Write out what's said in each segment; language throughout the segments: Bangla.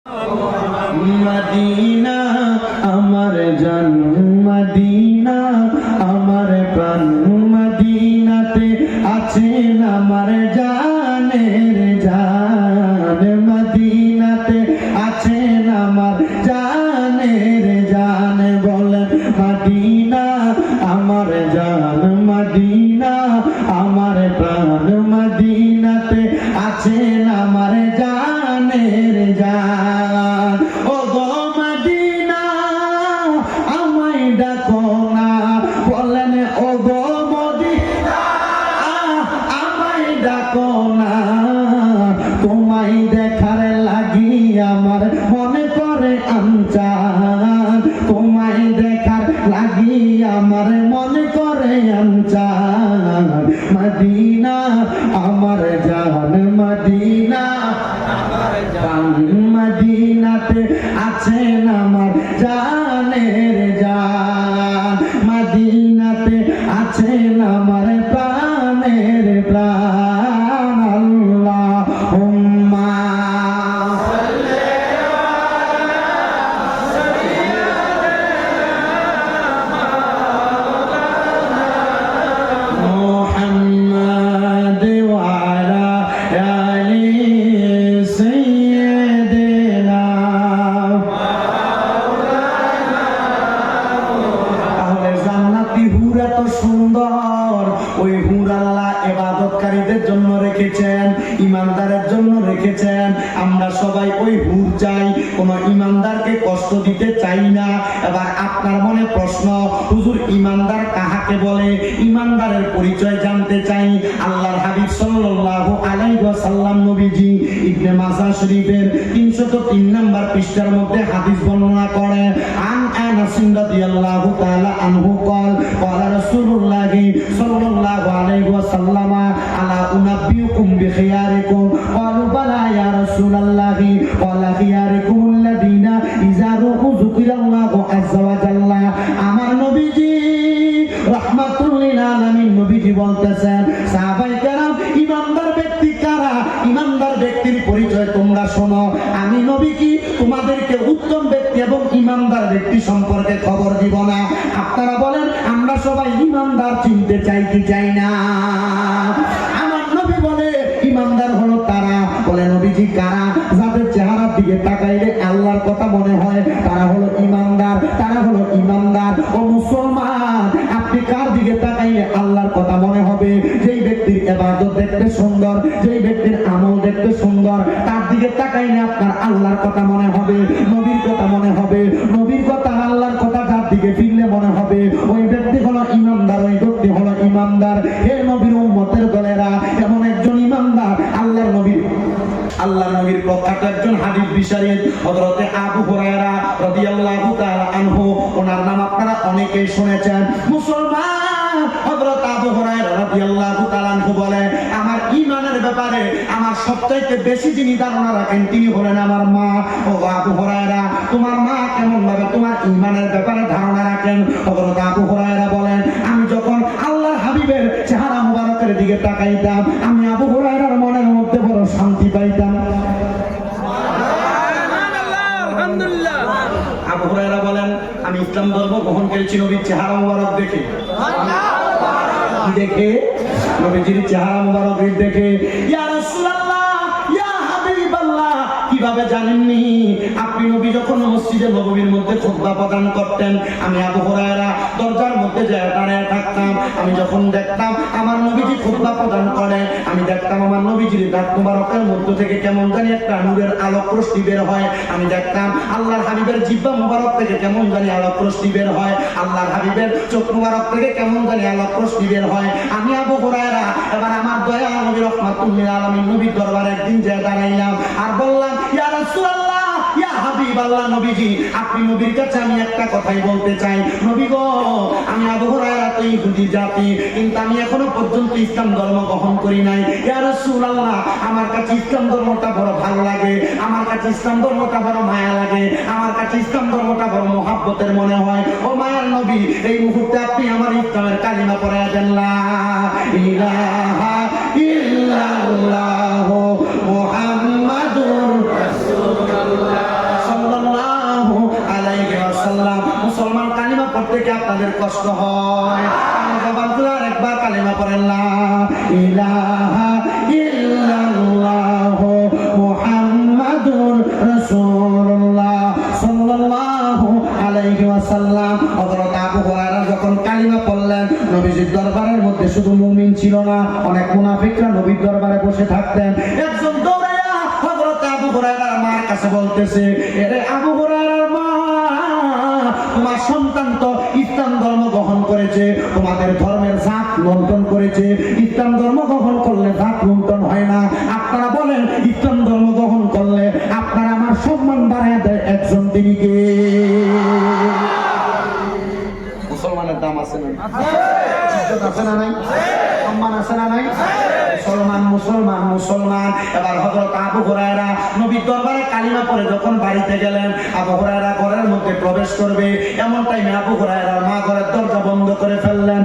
মদিনা আমার জান, মদিনা আমার প্রাণ, মদিনাতে আছেন আমার জানের জান, মদিনাতে আছেন আমার জানের জান। বলেন মদিনা আমার জান, মদিনা আমার প্রাণ, মদিনাতে আছেন আমার জানের জান। ও গো মদিনা আমায় ডাকো না, বলেন ও গো মদিনা আমায় ডাকো না, তোমায় দেখার লাগি আমার মনে করে আমচান, তোমায় দেখার লাগি আমার মনে করে আমচান। মদিনা আমার জান, মদিনা আমার জান, মদিনাতে আছেন আমার জানের জান, মদিনাতে আছেন আমার প্রাণের প্রাণ। আল্লাহুম্মা মুহাম্মাদ ওয়া আলা আলি সাইয়্যিদিনা। তাহলে জান্নাতি হুর এত সুন্দর, ওই হুর আল্লাহ ইবাদতকারীদের জন্য রেখেছেন, ইমানদারের জন্য রেখেছেন। আমরা সবাই ওই হুর চাই, কোন ইমানদারকে কষ্ট দিতে চাই না। এবার আপনার মনে প্রশ্ন, হুজুর ইমানদার কাহাকে বলে? ইমানদারের পরিচয় জানতে চাই। আল্লাহর হাবিব সাল্লাল্লাহু আলাইহি ওয়াসাল্লাম নবীজি ইবনে মাজাহ শরীফের 303 নম্বর পৃষ্ঠার মধ্যে হাদিস বর্ণনা করে, আন আনাস রাদিয়াল্লাহু তাআলা আনহু قال قال رسول الله صلى الله عليه وسلم الا انبئكم بخياركم قالوا بلى يا رسول الله قال خياركم الذين اذا ذكر الله عز وجل। আমার নবীজি রাহমাতুল লিল আলামিন নবীজি বলতেছেন, সাহাবায়ে কেরাম ইমানদার ব্যক্তি কারা? ইমানদার ব্যক্তির পরিচয় তোমরা শোনো। আমি নবী কি তোমাদেরকে উত্তম ব্যক্তি এবং ইমানদার ব্যক্তি সম্পর্কে খবর দিব না? আপনারা বলেন আমরা সবাই ইমানদার চিনতে চাই কি চাই না? আমার নবী বলে ইমানদার হলো তারা। বলে নবীজি কারা? যাদের চেহারার দিকে তাকাইলে আল্লাহর কথা মনে হয়, তারা হলো ইমানদার, তারা হলো ইমানদার। ও মুসলমান, আপনি কার দিকে তাকাইলে আল্লাহর কথা মনে হবে? যেই ব্যক্তির ইবাদত দেখতে সুন্দর, যেই ব্যক্তির আমল দেখতে সুন্দর, তার দিকে তাকাইলে আপনার আল্লাহর কথা মনে হবে, নবীর কথা মনে হবে। নবীর কথা, আল্লাহর কথা যার দিকে ফিরলে মনে হবে, ওই ব্যক্তি হলো ইমানদার, ওই ব্যক্তি হলো ইমানদার। হে নবীর উম্মতের দলেরা, এমন একজন ইমানদার আল্লাহর নবীর প্রখ্যাত একজন হাদিস বিশারদ হযরতে আবু হুরায়রা রাদিয়াল্লাহু তাআলা আনহু, ওনার নাম আপনারা অনেকেই শুনেছেন। মুসলমান, হযরত আবু হুরায়রা রাদিয়াল্লাহু তাআলা আনহু বলে, আমার ঈমানের ব্যাপারে আমার সবচাইতে বেশি যিনি ধারণা রাখেন তিনি হলেন আমার মা। ও আবু হুরায়রা, তোমার মা কেমন ভাবে তোমার ঈমানের ব্যাপারে ধারণা রাখেন? হযরত আবু হুরায়রা বলেন, আমি যখন আল্লাহর হাবিবের চেহারা মুবারকের দিকে তাকাইতাম, আমি আবু হুরায়রার মনের মধ্যে বড় শান্তি পাইতাম। আবু হুরায়রা বলেন, আমি ইসলাম ধর্ম গ্রহণ করেছি নবীর চেহারা মুবারক দেখে। দেখে নবীজির চেহারা মুবারক দেখে। ইয়া রাসূলুল্লাহ, ইয়া হাবিবাল্লাহ, কিভাবে জানেননি? আপনি নবী যখন মসজিদে নববীর মধ্যে খুতবা প্রদান করতেন, আমি আবু হুরায়রা দরজার মধ্যে দাঁড়িয়ে থাকতাম। আমি যখন দেখতাম আমার নবীজি খুতবা প্রদান করে, আমি দেখতাম আমার নবীজির দাঁত মুবারকের মধ্য থেকে কেমন জানি একটা নূরের আলোক রশ্মি বের হয়। আমি দেখতাম আল্লাহর হাবিবের জিহ্বা মুবারক থেকে কেমন জানি আলোক রশ্মি বের হয়। আল্লাহর হাবিবের চোখ মুবারক থেকে কেমন জানি আলোক রশ্মি বের হয়। আমি আবু হুরায়রা এবার আমার দয়া নবী রাহমাতুল লিল আলামিন নবীর দরবারে একদিন যেয়ে দাঁড়াইলাম আর বললাম, ইয়া রাসূলুল্লাহ, ইয়া হাবিবাল্লাহ, নবীজি আপনি নবীর কাছে আমি একটা কথাই বলতে চাই। নবী গো, আমি আবু হুরায়রা তো ইহুদি জাতি, কিন্তু আমি এখনো পর্যন্ত ইসলাম ধর্ম গ্রহণ করি নাই। ইয়া রাসূলুল্লাহ, আমার কাছে ইসলাম ধর্মটা বড় ভালো লাগে, আমার কাছে ইসলাম ধর্মটা বড় মায়া লাগে, আমার কাছে ইসলাম ধর্মটা বড় মহব্বতের মনে হয়। ও মায়ার নবী, এই মুহূর্তে আপনি আমার ইসলামের কালিমা পড়ায়া দেন, লা ইলাহা ইল্লাল্লাহু মুহাম্মাদুর রাসূলুল্লাহ। আপনাদের কষ্ট হয়? জবান খুলে আরেকবার কালিমা পড়েন, লা ইলাহা ইল্লাল্লাহু মুহাম্মাদুর রাসূলুল্লাহ সাল্লাল্লাহু আলাইহি ওয়াসাল্লাম। হযরত আবু হুরায়রা যখন কালিমা পড়লেন, নবীজির দরবারের মধ্যে শুধু মুমিন ছিল না, অনেক মুনাফিকরা নবীর দরবারে বসে থাকতেন। একজন দৌড়াইয়া হযরত আবু হুরায়রার মার কাছে বলতেছে, এরে আবু হুরায়রার মা, তোমার সন্তান তো ইসলাম ধর্ম গ্রহণ করেছে, তোমাদের ধর্মের জাত লুণ্ঠন করেছে। ইসলাম ধর্ম গ্রহণ করলে জাত লুণ্ঠন হয় না। আপনারা বলেন, ইসলাম ধর্ম গ্রহণ করলে আপনারা আমার সম্মান বাড়ায় দেয় একজন, তিনি কে? মুসলমানের দাম আছে না? ইজ্জত আছে না নাই? সম্মান আছে না নাই? মুসলমান মুসলমান মুসলমান। এবার হযরত আবু হুরায়রা নবীর দরবারে কালিমা পড়ে যখন বাড়িতে গেলেন, আবু হুরায়রা ঘরের মধ্যে প্রবেশ করবে, এমন টাইমে আবু হুরায়রার মা ঘরের দরজা বন্ধ করে ফেললেন।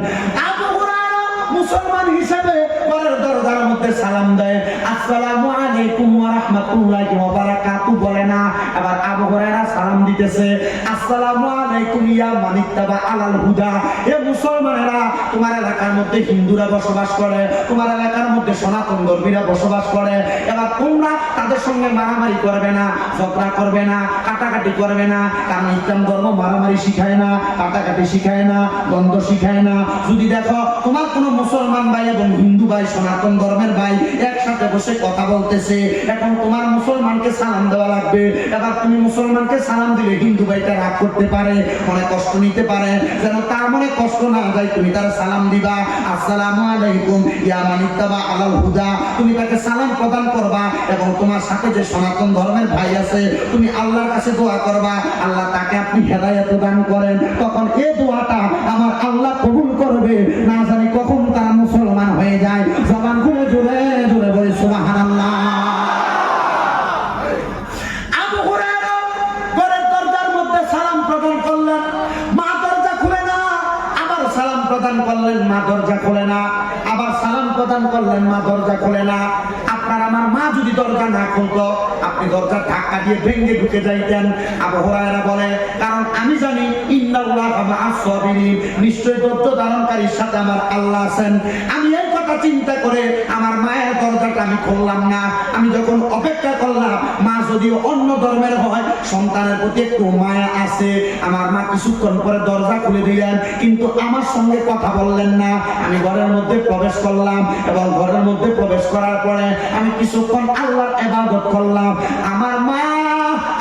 আবু হুরায়রা মুসলমান হিসেবে ঘরের দরজার মধ্যে সালাম দেয়, আসসালামু আলাইকুম ওয়া রাহমাতুল্লাহি ওয়া বারাকাতুহু বলে না। এবার আবু হুরায়রা সালাম দিতেছে, আসসালামু আলাইকুম ইয়া মানিত্তাবা আলাল হুদা। এ মুসলমানেরা, তোমার এলাকার মধ্যে হিন্দুরা বসবাস করে, তোমার এলাকার মধ্যে সনাতন ধর্মীরা বসবাস করে। এবার তোমরা তাদের সঙ্গে মারামারি করবে না, ঝগড়া করবে না, কাটাকাটি করবে না, কারণ ইসলাম ধর্ম মারামারি শিখায় না, কাটাকাটি শিখায় না, দ্বন্দ্ব শিখায় না। যদি দেখো তোমার কোনো মুসলমান ভাই এবং হিন্দু ভাই, সনাতন ধর্মের ভাই একসাথে বসে কথা বলতেছে, এখন তোমার মুসলমানকে সালাম দেওয়া লাগবে। এবার তুমি মুসলমানকে সালাম দিলে হিন্দু ভাইটা রাগ করতে পারে, মনে কষ্ট নিতে পারে, যেন তার মনে কষ্ট না যায় তুমি তার সালাম দিবা, আসসালামু আলাইকুম ইয়া মানিত্তাবা আলাল হুদা। তুমি তাকে সালাম প্রদান করবা এবং তোমার সাথে যে সনাতন ধর্মের ভাই আছে, তুমি আল্লাহর কাছে দোয়া করবা, আল্লাহ তাকে আপনি হেদায়েত দান করেন। তখন এই দোয়াটা আমার আল্লাহ কবুল করবে, না জানি কখন তারা মুসলমান হয়ে যায়। জবান খুলে জোরে জোরে বলে সুবহানাল্লাহ। আবু হুরায়রা ঘরের দরজার মধ্যে সালাম প্রদান করলেন, মা দরজা খুলে না, আবার সালাম প্রদান করলেন, মা দরজা খুলে না, আবার সালাম প্রদান করলেন, মা দরজা খুলে না। আপনার আমার মা যদি দরজা না খুলতো, আপনি দরজা ধাক্কা দিয়ে ভেঙে ঢুকে যাইতেন। আবু হুরায়রা বলে, কারণ আমি জানি ইন্নাল্লাহা মা'আস সাবিরিন, নিশ্চয় ধৈর্য ধারণকারীর সাথে আমার আল্লাহ আছেন। আমি এই কথা চিন্তা করে আমার মায়ের দরজাটা আমি খুললাম না। আমি যখন অপেক্ষা করলাম, মা যদিও অন্য ধর্মের হয়, সন্তানের প্রতি একটু মায়া আছে, আমার মা কিছুক্ষণ পরে দরজা খুলে দিলেন, কিন্তু আমার সঙ্গে কথা বললেন না। আমি ঘরের মধ্যে প্রবেশ করলাম এবং ঘরের মধ্যে প্রবেশ করার পরে আমি কিছুক্ষণ আল্লাহর ইবাদত করলাম। আমার মা,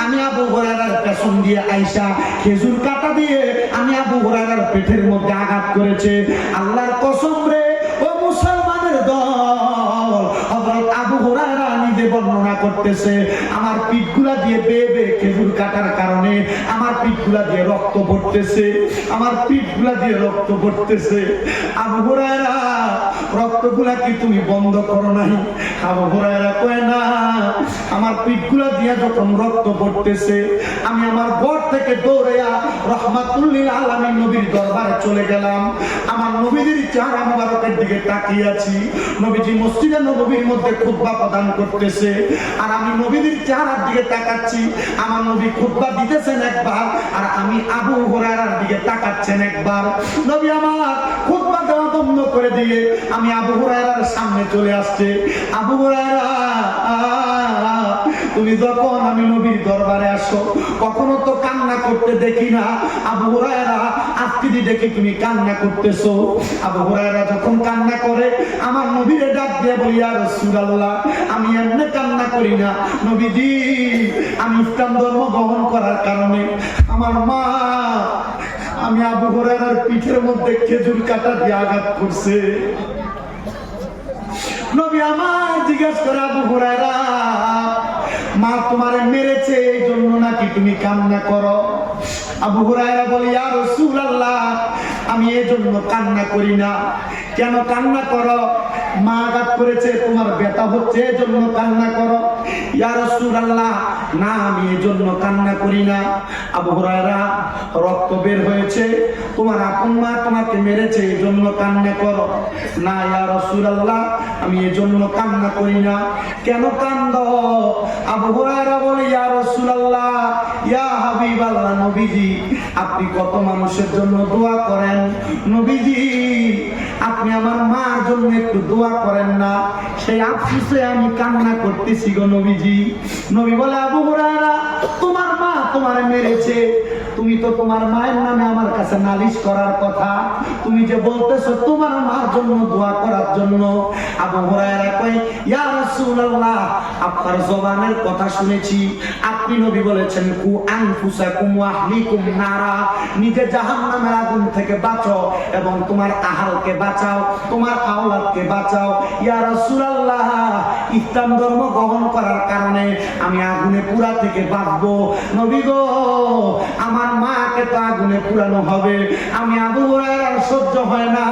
আমি আবু হুরায়রার পেছন দিয়ে আইসা খেজুর কাটা দিয়ে আমি আবু হুরায়রার পেটের মধ্যে আঘাত করেছে। আল্লাহর কসম রে, ও মুসলমানের দল, হযরত আবু হুরায়রা নিজে বর্ণনা করতেছে, আমার পিঠগুলা দিয়ে বেয়ে বেয়ে খেজুর কাটার কারণে আমার পিঠগুলা দিয়ে রক্ত পড়তেছে, আমার পিঠগুলা দিয়ে রক্ত পড়তেছে। আবু হুরায়রা, রক্তগুলা কি তুমি বন্ধ করো নাই? আবু হুরায়রা কয়, না, আমার পিঠগুলা দিয়ে যখন রক্ত পড়তেছে, আমি আমার ঘর থেকে দৌড়াইয়া রাহমাতুল লিল আলামিন নবীর দরবারে চলে গেলাম। আমার নবীর চেহারা মুবারকের দিকে তাকিয়ে আছি। নবীজি মসজিদে নববীর মধ্যে খুতবা প্রদান করতেছে, আর আমি নবীর চেহারার দিকে তাকাচ্ছি। আমার নবী খুতবা দিতেছেন একবার, আর আমি আবু হুরায়রার দিকে তাকাচ্ছেন একবার। নবী আমার খুতবা দেওয়া বন্ধ করে দিয়ে আমি আবু হুরায়রার সামনে চলে আসছে। আবু হুরায়রা, তুমি যখন আমি নবীর দরবারে আসো, কখনো তো কান্না করতে দেখি না। আবু হুরায়রা, আজকে দেখি তুমি কান্না করতেছো। আবু হুরায়রা যখন কান্না করে, আমার নবীরে ডাক দিয়ে বলি, ইয়া রাসূলুল্লাহ, আমি এমনি কান্না করি না নবীজি, আমি ইসলাম ধর্ম গ্রহণ করার কারণে আমার মা, আমি আবু হুরায়রার পিঠের মধ্যে খেজুর কাটা দিয়ে আঘাত করছে। নবী আমার জিজ্ঞাসা করে, আবু হুরায়রা, মা তোমারে মেরেছে এই জন্য নাকি তুমি কান্না করো? আবু হুরায়রা বলে, ইয়া রাসূলুল্লাহ, আমি এই জন্য কান্না করি না। কেন কান্না করো? মা আঘাত করেছে, তোমার ব্যথা হচ্ছে এই জন্য কান্না করো? ইয়া রাসূলুল্লাহ, না, আমি এই জন্য কান্না করি না। আবু হুরায়রা, রক্ত বের হয়েছে, তোমার আপন মা তোমাকে মেরেছে এই জন্য কান্না করো? না ইয়া রাসূলুল্লাহ, আমি এই জন্য কান্না করি না। কেন কান্দো? আবু হুরায়রা বলে, ইয়া রাসূলুল্লাহ, ইয়া হাবিবাল্লাহ, নবীজি, আপনি কত মানুষের জন্য দোয়া করেন, নবীজি আপনি আমার মার জন্য একটু দোয়া করেন না। সেই আফসোসে আমি কান্না করতেছি গো নবীজি। নবী বলে, আবু হুরায়রা, তোমার মা তোমার মেরেছে, তুমি তো তোমার মায়ের নামে আমার কাছে নালিশ করার কথা, তুমি যে বলতেছো তোমার মার জন্য দোয়া করার জন্য। আবু হুরায়রা কয়, ইয়া রাসূলুল্লাহ, আপনার জবানের কথা শুনেছি, আপনি নবী বলেছেন কু আনফুসাকুম ওয়া আহলিকুম নারা, নিজে জাহান্নামের আগুন থেকে বাঁচো এবং তোমার আহালকে বাঁচাও, তোমার আওলাদকে বাঁচাও। ইয়া রাসূলুল্লাহ, ইসলাম ধর্ম গ্রহণ করার কারণে আমি আগুনে পুরা থেকে বাঁচবো। নবী গো, আমার মাকে তো আগুনে পুরানো হবে, আমি আবু হুরায়রার সহ্য হয় না,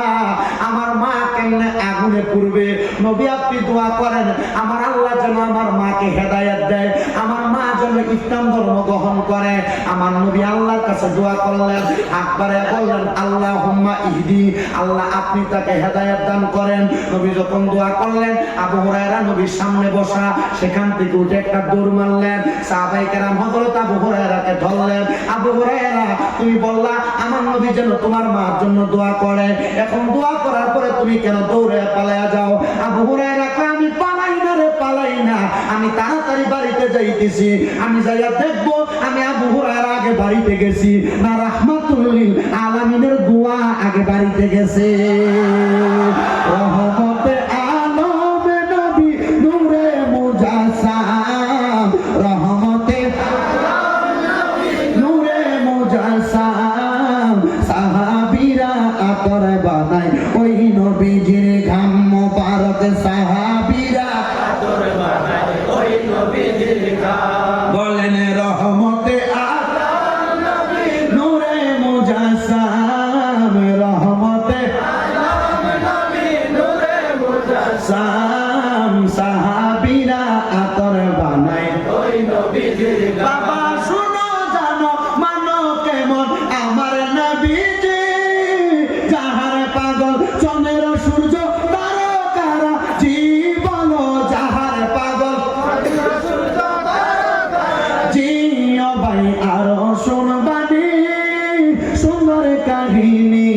আমার মা কেমনে আগুনে পুড়বে। নবী আপনি দোয়া করেন আমার আল্লাহ যেন আমার মাকে হেদায়েত দেয়, আমার মা যেন ইসলাম ধর্ম গ্রহণ করে। আমার নবী আল্লাহর কাছে দোয়া করলেন, আকবারে বললেন, আল্লাহুম্মা ইহদি, আল্লাহ আপনি তাকে হেদায়েত দান করেন। নবী যখন দোয়া করলেন, আবু হুরায়রা নবীর সামনে বসা, সেখান থেকে উঠে একটা দৌড় মারলেন। সাহাবায়ে কেরাম হযরত আবু হুরায়রাকে ধরলেন, আবু হুরায়রা তুমি বললা আমার নবী যেন তোমার মার জন্য দোয়া করে, এখন দোয়া করার পরে তুমি কেন দৌড়ে পালায়া যাও? আবু হুরায়রা কয়, আমি পালাই না রে, পালাই না, আমি তাড়াতাড়ি বাড়িতে যাইতেছি, আমি যাইয়া দেখবো আমি আবু হুরায়রা আগে বাড়িতে গেছি না রাহমাতুল লিল আলামিনের দোয়া আগে বাড়িতে গেছে। রহমতে আলম নবী নূরে মুজাসসাম, রহমতে নূরে মুজাসসাম, সাহাবীরা আতর বানায় ওই নবীজির ঘাম মোবারক, সাহাবীরা আতর বানায় ওই নবীজির ঘাম। বলেন রহমতে আলম নবী নূরে মুজাসসাম, রহমতে আলম নবী নূরে মুজাসসাম, সাহাবীরা আতর বানায় ওই নবীজির ঘাম। বাবা শুনো জানো মানো কেমন আমার নবীজি, যাহার পাগল চন্দ্র সূর্য তারকারা, জীবন যাহার পাগল সূর্য তারকারা, জিও ভাই আরো শুনবানি সুন্দর কাহিনী,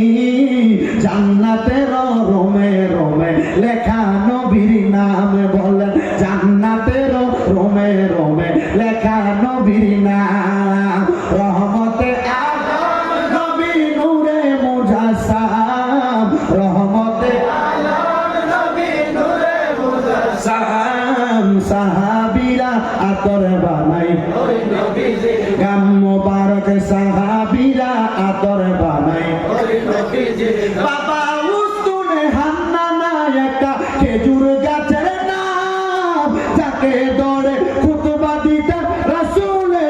জান্নাতের রোমে রোমে লেখা নবীর নাম। বলেন জান্নাতের রোমে রোমে লেখা নবীর নাম। রহমতে আলম নবী নূরে মুজাসসাম, রহমতে আলম নবী নূরে মুজাসসাম, সাহাবীরা আতর বানায় ওই নবীজির গাম মোবারক, সাহাবীরা আতর বানায় ওই নবীজির গাম। বাবা উস্তুনে হান্নানা একটা খেজুর গাছের নাম, যাকে দৌড়ে খুতবা দিতেন রাসূলে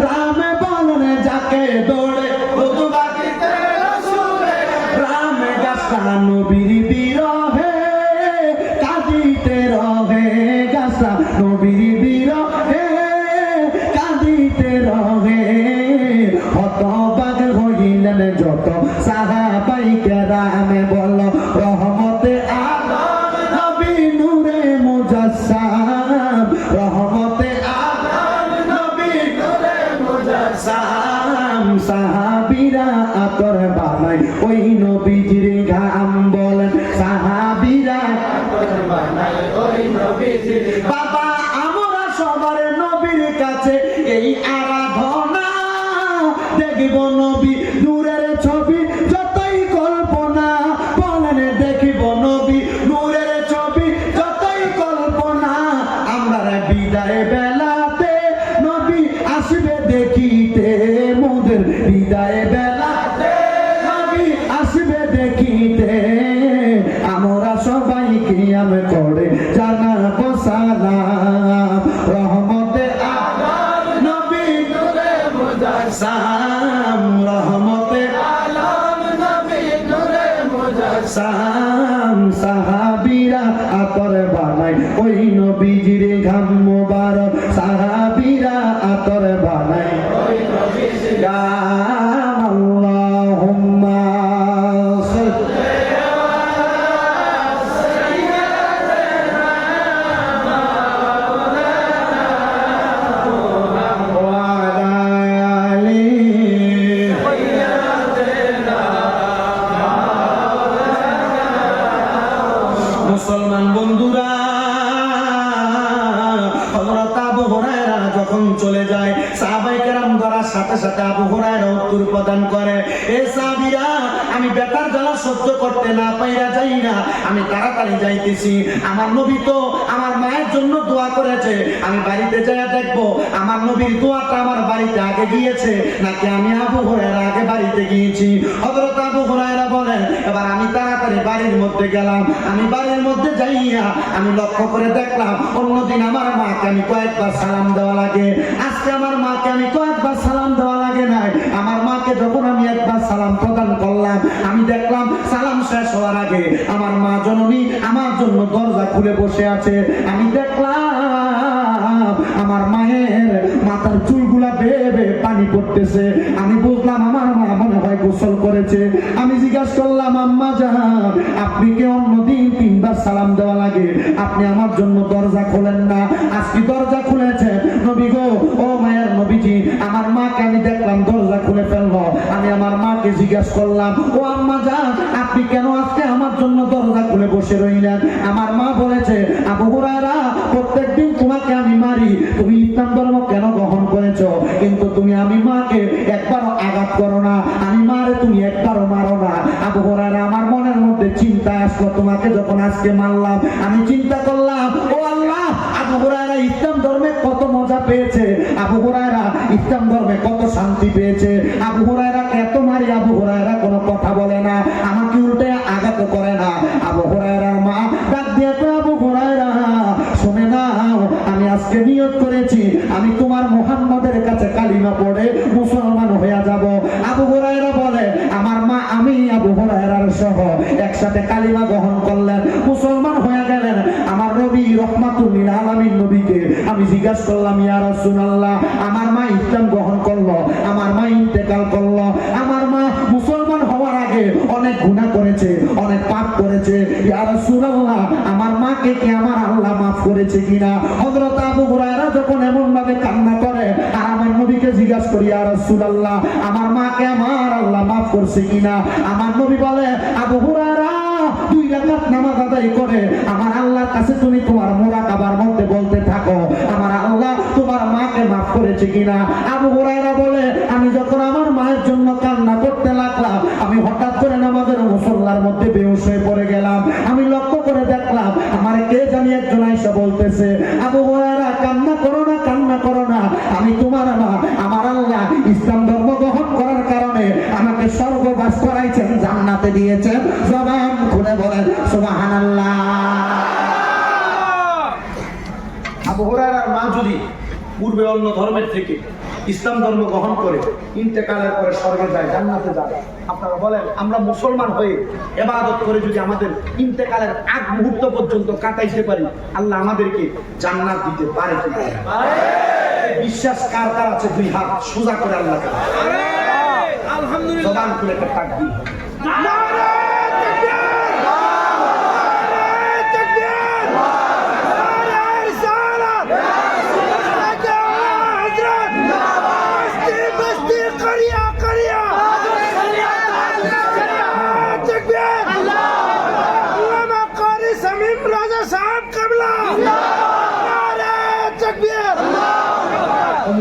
রামে, বলেন যাকে দৌড়ে খুতবা দিতেন রাসূলে রামে, গাছটা নবীর বিরহে কাঁদিতে রহে, গাছটা নবীর বিরহে কাঁদিতে রহে। হতবাক হইলেন যত সাহাবায়ে কেরাম, বল রহমতে আলম নবী নূরে মুজাসসাম, রহমতে আলম নবী নূরে মুজাসসাম, সাহাবীরা আতর বানায় ওই নবীজির ঘাম। বলেন সাহাবীরা আতর বানায় ওই নবীজির ঘাম। বাবা আমরা সবার নবীর কাছে এই আরাধনা, দেখিব নবী নূরের ছবি যতই কল্পনা। বলেন দেখিব নবী নূরের ছবি যতই কল্পনা, আমরা বিদায় বেলাতে নবী আসবে দেখিতে, মোদের বিদায় বেলাতে নবী আসবে দেখিতে। আমরা সবাই কিয়াম করে জানাবো সালাম, রহমতে আলম নবী নূরে মুজাসসাম, রহমতে আলম নবী নূরে মুজাসসাম, সাহাবীরা আতর বানায় ওই নবীজির ঘাম মোবারক, সাহাবীরা আতর বানায় ওই নবীজির ঘাম। আল্লাহুম্মা সাল্লি ওয়া আলা আলিহি সাহাবায়ে কেরাম ধরার সাথে সাথে আবু হুরায়রা উত্তর প্রদান করে, এ সাহাবীরা, আমি বেতার জ্বালা সহ্য করতে না পাইরা যাই না, আমি তাড়াতাড়ি যাইতেছি। আমার নবী তো আমার মায়ের জন্য দোয়া করেছে, আমি বাড়িতে যাইয়া দেখবো আমার নবীর দোয়াটা আমার বাড়িতে আগে গিয়েছে নাকি আমি আবু হুরায়রা আগে বাড়িতে গিয়েছি। হযরত আবু হুরায়রা বলেন, এবার আমি তাড়াতাড়ি বাড়ির মধ্যে গেলাম। আমি বাড়ির মধ্যে যাইয়া আমি লক্ষ্য করে দেখলাম, অন্যদিন আমার মাকে আমি কয়েকবার সালাম দেওয়া লাগে, আজকে আমার মাকে আমি কয়েকবার সালাম দেওয়া লাগে নাই। আমার মাকে যখন আমি একবার সালাম প্রদান করলাম, আমি দেখলাম সালাম শেষ হওয়ার আগে আমার মা জননী আমার জন্য দরজা খুলে বসে আছে। আমি দেখলাম আমার মায়ের মাথার চুলগুলা বেয়ে বেয়ে পানি পড়তেছে। আমি বুঝলাম আমার মা মনে হয় গোসল করেছে। আমি জিজ্ঞাসা করলাম, আম্মা জান, আপনি কি অন্যদিন 3 বার সালাম দেওয়া লাগে, আপনি আমার জন্য দরজা খোলেন না, আজকে দরজা খুলেছেন? নবী গো, ও মায়ের নবীজি, আমার মাকে আমি দেখলাম দরজা খুলে ফেললো। আমি আমার মাকে জিজ্ঞাসা করলাম, ও আম্মা জান, আপনি কেন আজকে আমার জন্য দরজা খুলে বসে রইলেন? আমার মা বলেছে, আবু হুরায়রা, প্রত্যেকদিন তোমাকে আমি মারি, তুমি ইসলাম ধর্ম কেন গ্রহণ করেছো? কিন্তু তুমি আমি মাকে একবারও আঘাত করো না, আমি মারে তুমি একবারও মারো না। আবু হুরায়রা, আমার মনের মধ্যে চিন্তা আসলো, তোমাকে যখন আজকে মারলাম, আমি চিন্তা করলাম, ও আল্লাহ, আবু হুরায়রা ইসলাম ধর্মে কত মজা পেয়েছে, আবু হুরায়রা ইসলাম ধর্মে কত শান্তি পেয়েছে। আবু হুরায়রা এত মারি, আবু হুরায়রা কোনো কথা বলে না, আমাকে উল্টে আঘাত করে না। আবু হুরায়রার মা ডাক দিয়ে কয়, আবু হুরায়রা, শুনে নাও, আমি আজকে নিয়ত করেছি আমি তোমার মুহাম্মদের কাছে কালিমা পড়ে মুসলমান হয়ে যাব। আবু হুরায়রা বলে, আমার মা আমি আবু হুরায়রার সহ একসাথে কালিমা গ্রহণ করলেন, মুসলমান হয়ে গেলেন। আমার নবী রহমাতুল লিল আলামিন নবীকে আমি জিজ্ঞাসা করলাম, ইয়া রাসূলুল্লাহ, আমার মা ইসলাম গ্রহণ করলো, আমার মা ইন্তেকাল করলো, আমার মা মুসলমান হওয়ার আগে অনেক গুনাহ করেছে, অনেক পাপ করেছে, ইয়া রাসূলুল্লাহ, আমার মাকে কি আমার আল্লাহ মাফ করেছে কিনা? হযরত আবু হুরায়রা যখন এমন ভাবে কান্না করে, আর আমার নবীকে জিজ্ঞাসা করি, ইয়া রাসূলুল্লাহ, আমার মাকে আমার আল্লাহ মাফ করছে কিনা? আমার নবী বলে, আবু হুরায়রা, 2 রাকাত নামাজ আদায় করে আমার আল্লাহর কাছে তুমি তোমার মুরাকাবার মধ্যে বলতে থাকো, আমার আল্লাহ তোমার মাকে মাফ করেছে কিনা। আবু হুরায়রা বলে, আমি যখন আমার মায়ের জন্য কান্না করতে লাগলাম, আমি হঠাৎ করে নামাজের মুসল্লার মধ্যে বেহুশ হয়ে পড়ে গেলাম। আমি লক্ষ্য করে দেখলাম আমার কে জানি একজন আয়েশা বলতেছে, আবু হুরায়রা, কান্না করো না, কান্না করো না, আমি তোমার মা, আমার আল্লাহ ইসলাম ধর্ম গ্রহণ করার কারণে আমাকে স্বর্গবাস করাইছেন, জান্নাতে দিয়েছেন। জবান খুলে বলেন সুবহানাল্লাহ। আবু হুরায়রার মা যদি পূর্বে অন্য ধর্মের থেকে ইসলাম ধর্ম গ্রহণ করে ইন্তেকালের পরে স্বর্গে যায়, জান্নাতে যায়, আপনারা বলেন আমরা মুসলমান হয়ে ইবাদত করে যদি আমাদের ইন্তেকালের আগ মুহূর্ত পর্যন্ত কাটাইতে পারি, আল্লাহ আমাদেরকে জান্নাত দিতে পারে কি পারে? বিশ্বাস কার কার আছে? 2 হাত সোজা করে আল্লাহ আলহামদুলিল্লাহ জবান খুলে একটা তাকবীর।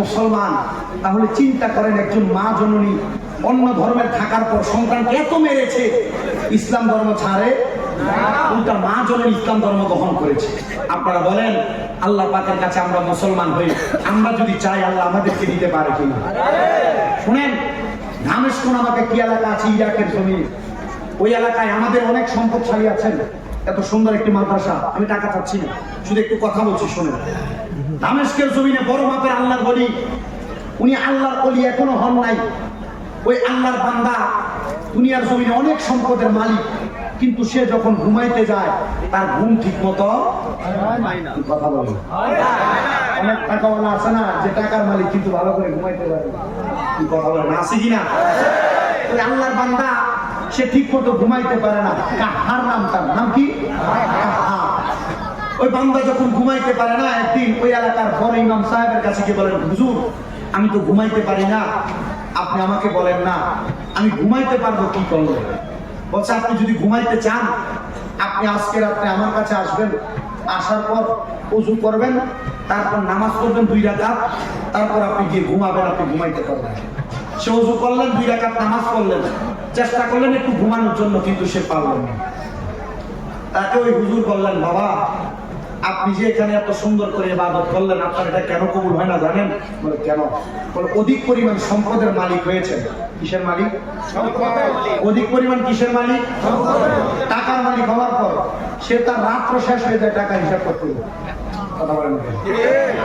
মুসলমান, তাহলে চিন্তা করেন, একজন মা জননী অন্য ধর্মের থাকার পর সন্তানকে এত মেরেছে, ইসলাম ধর্ম ছাড়ে উল্টা মা জননী ইসলাম ধর্ম গ্রহণ করেছে। আপনারা বলেন আল্লাহ পাকের কাছে আমরা মুসলমান হই, আমরা যদি চাই আল্লাহ আমাদেরকে দিতে পারে কিনা? শুনেন, ধামেশক নামক একটি এলাকা আছে ইরাকের জমি, ওই এলাকায় আমাদের অনেক সম্পদশালী আছেন, এত সুন্দর একটি মাদ্রাসা, আমি টাকা চাচ্ছি না, শুধু একটু কথা বলছি শোনেন। দামেস্কের জমিনে বড় মাপের আল্লাহর ওলি, উনি আল্লাহর ওলি এখনো হন নাই, ওই আল্লাহর বান্দা দুনিয়ার জমিনে অনেক সম্পদের মালিক, কিন্তু সে যখন ঘুমাইতে যায় তার ঘুম ঠিক মতো কথা বলে। অনেক টাকাওয়ালা আছে না, যে টাকার মালিক কিন্তু ভালো করে ঘুমাইতে পারে, কি কথা বলে না, আছে কিনা? ওই আল্লাহর বান্দা সে ঠিক মতো ঘুমাইতে পারে না, কাহার নাম, তার নাম কি? ওই বান্দা যখন ঘুমাইতে পারে না, একদিন ওই এলাকার বড় ইমাম সাহেবের কাছে গিয়ে বলেন, হুজুর, আমি তো ঘুমাইতে পারি না, আপনি আমাকে বলেন না আমি ঘুমাইতে পারবো কি করলে? বলছে, আপনি যদি ঘুমাইতে চান আপনি আজকে রাত্রে আমার কাছে আসবেন, আসার পর ওযু করবেন, তারপর নামাজ পড়বেন 2 রাকাত, তারপর আপনি গিয়ে ঘুমাবেন, আপনি ঘুমাইতে পারবেন। সে ওযু করলেন, 2 রাকাত নামাজ পড়লেন, চেষ্টা করলেন একটু ঘুমানোর জন্য, কিন্তু সে পারলেন না। তাকে ওই হুজুর বললেন, বাবা আপনি যে এখানে এত সুন্দর করে ইবাদত করলেন, আপনার এটা কেন কবুল হয় না জানেন? বলে কেন? বলে অধিক পরিমাণ সম্পদের মালিক হয়েছে। কিসের মালিক? অধিক পরিমাণ কিসের মালিক? টাকার মালিক হওয়ার পর সে তার রাত্র শেষ হয়ে যায় টাকা হিসাব করতে। কথা বলেন।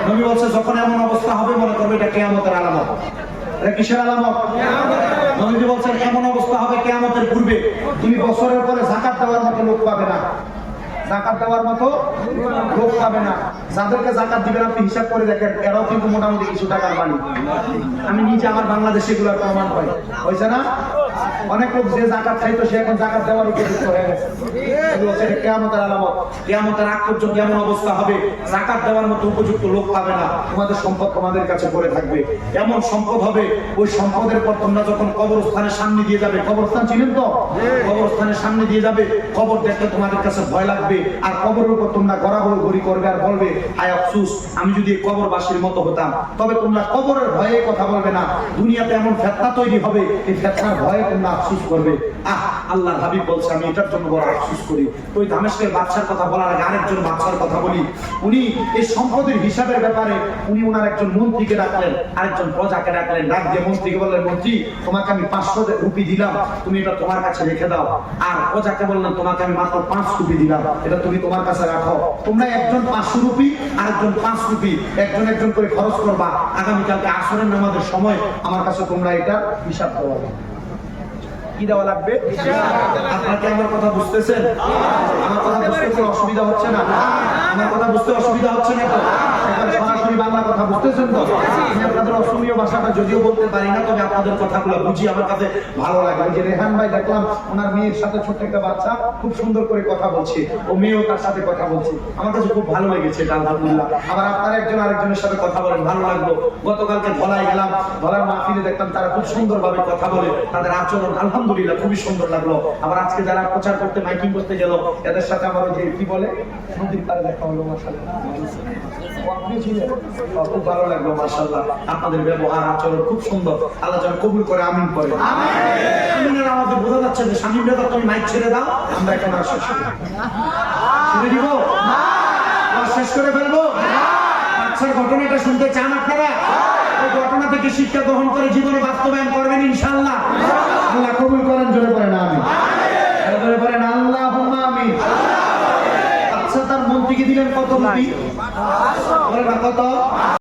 নবী বলছে যখন এমন অবস্থা হবে মনে করবে এটা কিয়ামতের আলামত। এটা কিসের আলামত? নবী বলছেন এমন অবস্থা হবে কিয়ামতের পূর্বে তুমি বছরের পরে যাকাত দেওয়ার মতো লোক পাবে না, যাকাত দেওয়ার মতো লোক পাবে না। যাদেরকে যাকাত দিবেন আপনি হিসাব করে দেখেন, এরাও কিন্তু মোটামুটি কিছু টাকার মালিক। আমি নিজে আমার বাংলাদেশে এগুলোর প্রমাণ পাই, হয়েছে না? অনেক লোক যে যাকাত চাইতো সে এখন যাকাত দেওয়ার উপযুক্ত হয়ে গেছে। এগুলো হচ্ছে কিয়ামতের আলামত। কিয়ামতের আগ পর্যন্ত এমন অবস্থা হবে যাকাত দেওয়ার মতো উপযুক্ত লোক পাবে না, তোমাদের সম্পদ তোমাদের কাছে পড়ে থাকবে। এমন সম্পদ হবে ওই সম্পদের পর তোমরা যখন কবরস্থানের সামনে দিয়ে যাবে, কবরস্থান চিনেন তো? কবরস্থানের সামনে দিয়ে যাবে, কবর দেখলে তোমাদের কাছে ভয় লাগবে, আর কবরের উপর তোমরা গড়াগড়ি করবে আর বলবে হায় আফসোস আমি যদি কবরবাসীর মতো হতাম। তবে তোমরা কবরের ভয়ে কথা বলবে না, দুনিয়াতে এমন ফিতনা তৈরি হবে এই ফিতনার ভয়ে তোমরা আফসোস করবে। আল্লাহর হাবিব বলছে আমি এটার জন্য বড় আফসোস করি। ওই দামেস্কের বাদশার কথা বলার আগে আরেকজন বাদশার কথা বলি। উনি এই সম্পদের হিসাবের ব্যাপারে উনি ওনার একজন মন্ত্রীকে ডাকলেন, আরেকজন প্রজাকে ডাকলেন, ডাক দিয়ে মন্ত্রীকে বললেন মন্ত্রী তোমাকে আমি 500 রুপি দিলাম, তুমি এটা তোমার কাছে রেখে দাও। আর প্রজাকে বললেন তোমাকে আমি মাত্র 5 রুপি দিলাম, এটা তুমি তোমার কাছে রাখো। তোমরা একজন 500 রুপি আরেকজন 5 রুপি একজন একজন করে খরচ করবা, আগামীকালকে আসরের নামাজের সময় আমার কাছে তোমরা এটা হিসাব দেওয়া। কি দেওয়া লাগবে? আপনারা কি আমার কথা বুঝতেছেন? আমার কথা বুঝতে অসুবিধা হচ্ছে না? আমার কথা বুঝতে অসুবিধা হচ্ছে না তো? এবার সরাসরি বাংলা কথা বুঝতেছেন তো? আমি আপনাদের অসমীয় ভাষাটা যদিও বলতে পারি না, তবে আপনাদের কথাগুলো বুঝি, আমার কাছে ভালো লাগে। যে রেহান ভাই দেখলাম ওনার মেয়ের সাথে ছোট্ট একটা বাচ্চা খুব সুন্দর করে কথা বলছে, ও মেয়েও তার সাথে কথা বলছে, আমার কাছে খুব ভালো লেগেছে এটা, আলহামদুলিল্লাহ। আবার আপনারা একজন আরেকজনের সাথে কথা বলেন, ভালো লাগলো। গতকালকে ধলাই গেলাম, ধলার মাহফিলে দেখলাম তারা খুব সুন্দরভাবে কথা বলে, তাদের আচরণ আলহামদুলিল্লাহ খুবই সুন্দর লাগলো। আবার আজকে যারা প্রচার করতে মাইকিং করতে গেল এদের সাথে আমার যে কি বলে নদীর পাড়ে দেখা হলো, মাশাআল্লাহ খুব ভালো লাগলো। মাশাআল্লাহ আপনাদের ব্যবহার আচরণ খুব সুন্দর, আল্লাহ যেন কবুল করে, আমিন করে। আমিনের আমাদের বোঝা যাচ্ছে যে স্বামী ব্রাদার তুমি মাইক ছেড়ে দাও, আমরা এখন আর শেষ করে ছেড়ে দিব, শেষ করে ফেলবো। আচ্ছার ঘটনাটা শুনতে চান আপনারা? ওই ঘটনা থেকে শিক্ষা গ্রহণ করে জীবনে বাস্তবায়ন করবেন ইনশাআল্লাহ। আল্লাহ কবুল করেন, জোরে পড়েন আমিন, জোরে পড়েন আল্লাহুম্মা আমিন। আচ্ছা তার মন্ত্রীকে দিলেন কত রুপি? কত?